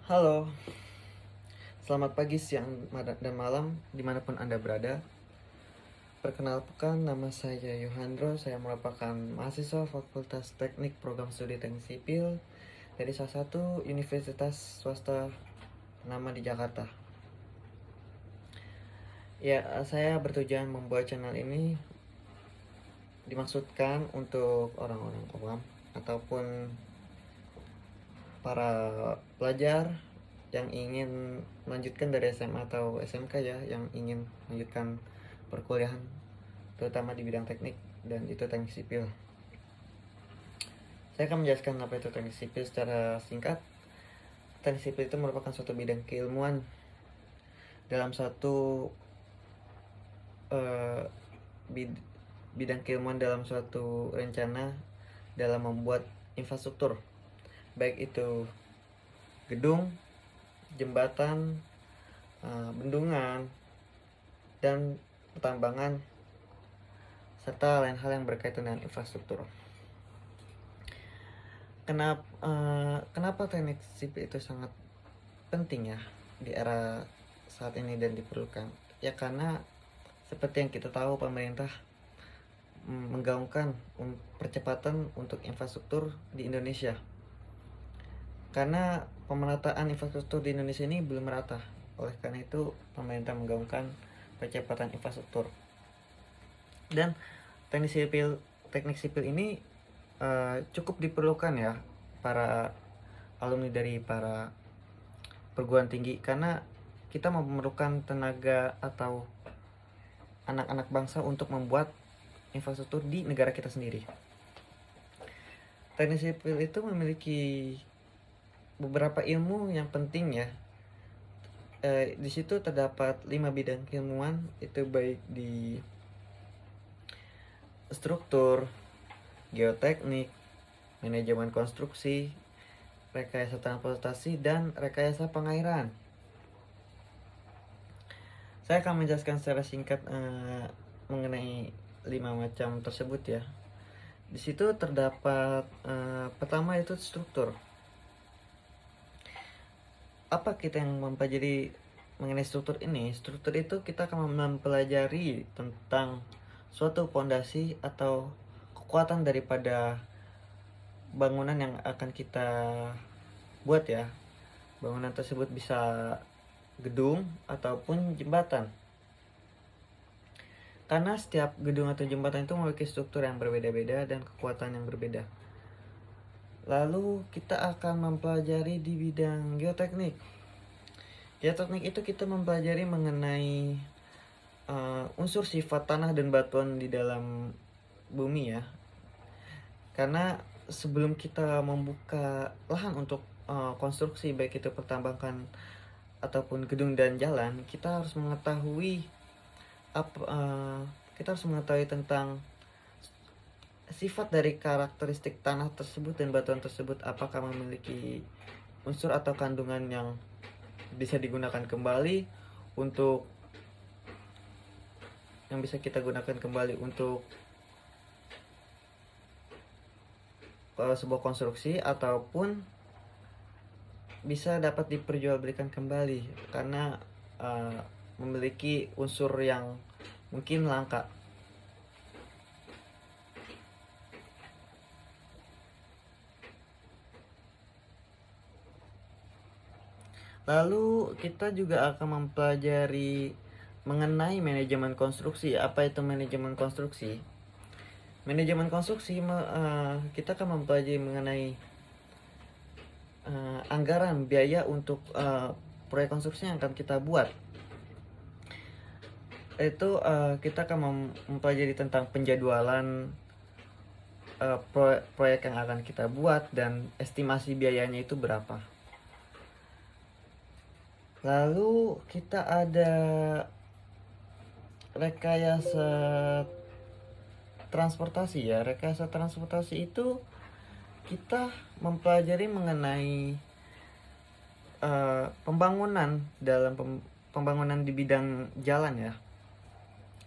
Halo, selamat pagi, siang, dan malam dimanapun Anda berada. Perkenalkan, nama saya Yohandro. Saya merupakan mahasiswa Fakultas Teknik Program Studi Teknik Sipil dari salah satu universitas swasta ternama di Jakarta. Ya, saya bertujuan membuat channel ini dimaksudkan untuk orang-orang awam ataupun para pelajar yang ingin melanjutkan dari SMA atau SMK, ya, yang ingin melanjutkan perkuliahan terutama di bidang teknik, dan itu teknik sipil. Saya akan menjelaskan apa itu teknik sipil secara singkat. Teknik sipil itu merupakan suatu bidang keilmuan dalam suatu uh, bid, bidang keilmuan dalam suatu rencana dalam membuat infrastruktur, baik itu gedung, jembatan, bendungan, dan pertambangan, serta lain hal yang berkaitan dengan infrastruktur. Kenapa teknik sipil itu sangat penting ya di era saat ini dan diperlukan? Ya karena seperti yang kita tahu, pemerintah menggaungkan percepatan untuk infrastruktur di Indonesia. Karena pemerataan infrastruktur di Indonesia ini belum merata. Oleh karena itu, pemerintah menggaungkan percepatan infrastruktur. Dan teknik sipil ini cukup diperlukan ya para alumni dari para perguruan tinggi, karena kita memerlukan tenaga atau anak-anak bangsa untuk membuat infrastruktur di negara kita sendiri. Teknik sipil itu memiliki beberapa ilmu yang penting ya. Di situ terdapat 5 bidang keilmuan, itu baik di struktur, geoteknik, manajemen konstruksi, rekayasa transportasi, dan rekayasa pengairan. Saya akan menjelaskan secara singkat mengenai 5 macam tersebut ya. Di situ terdapat pertama itu struktur. Apa kita yang mempelajari mengenai struktur ini? Struktur itu kita akan mempelajari tentang suatu fondasi atau kekuatan daripada bangunan yang akan kita buat ya. Bangunan tersebut bisa gedung ataupun jembatan. Karena setiap gedung atau jembatan itu memiliki struktur yang berbeda-beda dan kekuatan yang berbeda. Lalu kita akan mempelajari di bidang geoteknik. Geoteknik itu kita mempelajari mengenai unsur sifat tanah dan batuan di dalam bumi ya. Karena sebelum kita membuka lahan untuk konstruksi, baik itu pertambangan ataupun gedung dan jalan, kita harus mengetahui tentang sifat dari karakteristik tanah tersebut dan batuan tersebut, apakah memiliki unsur atau kandungan yang bisa digunakan kembali untuk sebuah konstruksi, ataupun bisa dapat diperjualbelikan kembali karena memiliki unsur yang mungkin langka. Lalu kita juga akan mempelajari mengenai manajemen konstruksi. Apa itu manajemen konstruksi? Manajemen konstruksi kita akan mempelajari mengenai anggaran biaya untuk proyek konstruksi yang akan kita buat. Itu kita akan mempelajari tentang penjadwalan proyek yang akan kita buat dan estimasi biayanya itu berapa. Lalu kita ada rekayasa transportasi ya. Rekayasa transportasi itu kita mempelajari mengenai pembangunan di bidang jalan ya.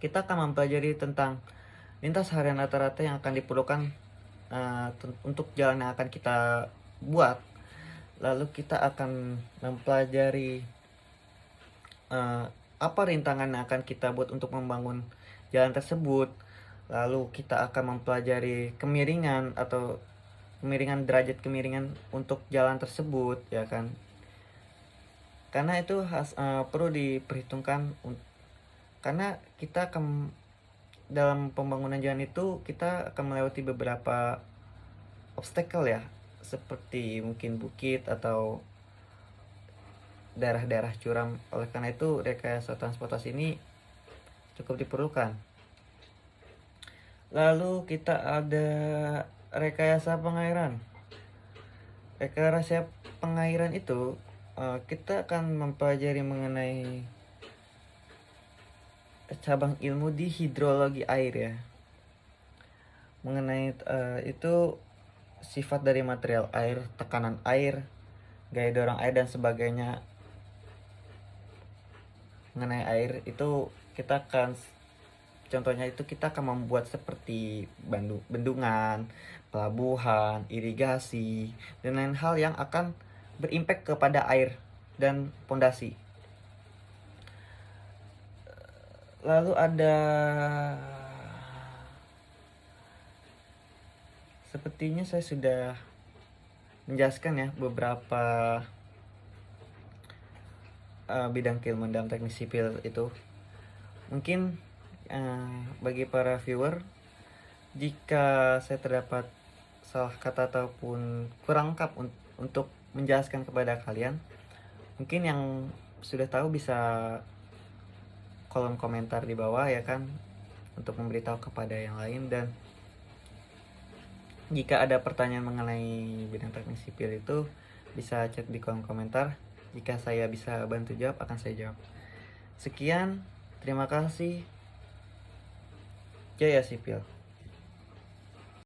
Kita akan mempelajari tentang lintas harian rata-rata yang akan diperlukan untuk jalan yang akan kita buat. Lalu kita akan mempelajari apa rintangan yang akan kita buat untuk membangun jalan tersebut. Lalu kita akan mempelajari kemiringan atau derajat kemiringan untuk jalan tersebut, ya kan. Karena itu perlu diperhitungkan, karena kita akan dalam pembangunan jalan itu kita akan melewati beberapa obstacle ya, seperti mungkin bukit atau daerah-daerah curam. Oleh karena itu rekayasa transportasi ini cukup diperlukan. Lalu kita ada rekayasa pengairan. Rekayasa pengairan itu kita akan mempelajari mengenai cabang ilmu di hidrologi air ya. Mengenai itu sifat dari material air, tekanan air, gaya dorong air dan sebagainya. Mengenai air itu kita akan contohnya itu kita akan membuat seperti bendungan, pelabuhan, irigasi, dan lain hal yang akan berimpact kepada air dan pondasi. Lalu ada sepertinya saya sudah menjelaskan ya beberapa bidang keilmuan dalam teknik sipil itu. Mungkin bagi para viewer, jika saya terdapat salah kata ataupun kurang lengkap untuk menjelaskan kepada kalian, mungkin yang sudah tahu bisa kolom komentar di bawah ya kan, untuk memberitahu kepada yang lain. Dan jika ada pertanyaan mengenai bidang teknik sipil itu bisa cek di kolom komentar. Jika saya bisa bantu jawab, akan saya jawab. Sekian, terima kasih. Jaya Sipil.